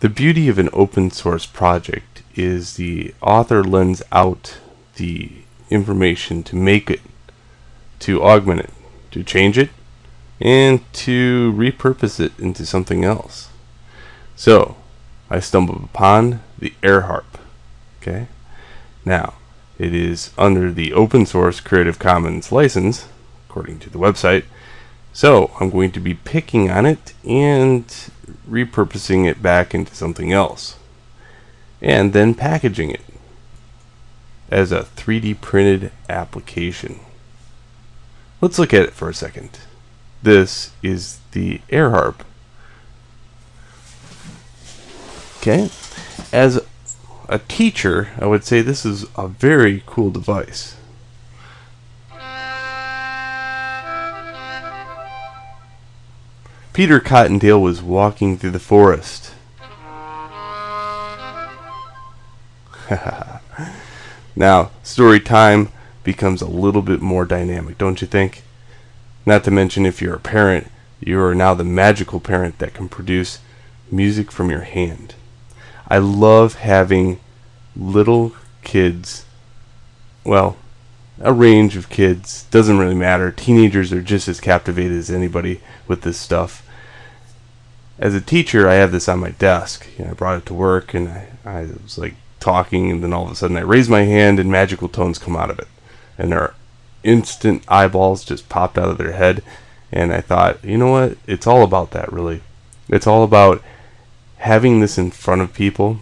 The beauty of an open source project is the author lends out the information to make it, to augment it, to change it, and to repurpose it into something else. So I stumbled upon the AirHarp. Okay, now it is under the open source Creative Commons license according to the website, so I'm going to be picking on it and repurposing it back into something else, and then packaging it as a 3D printed application. Let's look at it for a second. This is the AirHarp. Okay, as a teacher, I would say this is a very cool device. Peter Cottontail was walking through the forest. Now, story time becomes a little bit more dynamic, don't you think? Not to mention, if you're a parent, you are now the magical parent that can produce music from your hand. I love having little kids, well, a range of kids, doesn't really matter. Teenagers are just as captivated as anybody with this stuff. As a teacher, I have this on my desk. I brought it to work, and I was like talking, and then all of a sudden I raise my hand and magical tones come out of it, and their instant eyeballs just popped out of their head. And I thought, you know what, it's all about that, really. It's all about having this in front of people,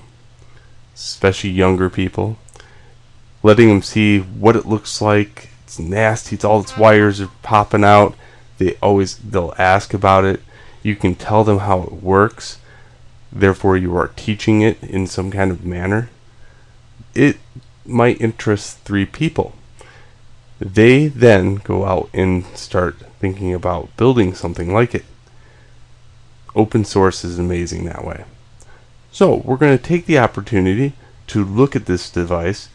especially younger people, letting them see what it looks like. It's nasty, it's all its wires are popping out. They'll ask about it. You can tell them how it works, therefore you are teaching it in some kind of manner. It might interest 3 people. They then go out and start thinking about building something like it. Open source is amazing that way. So we're going to take the opportunity to look at this device.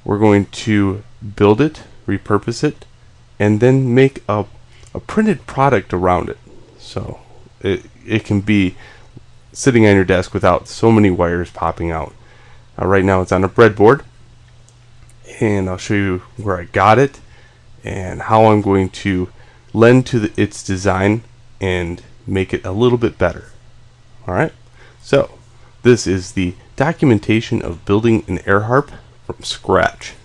We're going to build it, repurpose it, and then make a printed product around it. So it can be sitting on your desk without so many wires popping out. Right now it's on a breadboard, and I'll show you where I got it and how I'm going to lend to its design and make it a little bit better. Alright, so this is the documentation of building an AirHarp from scratch.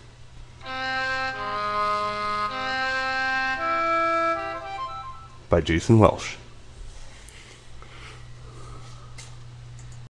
By Jason Welsh.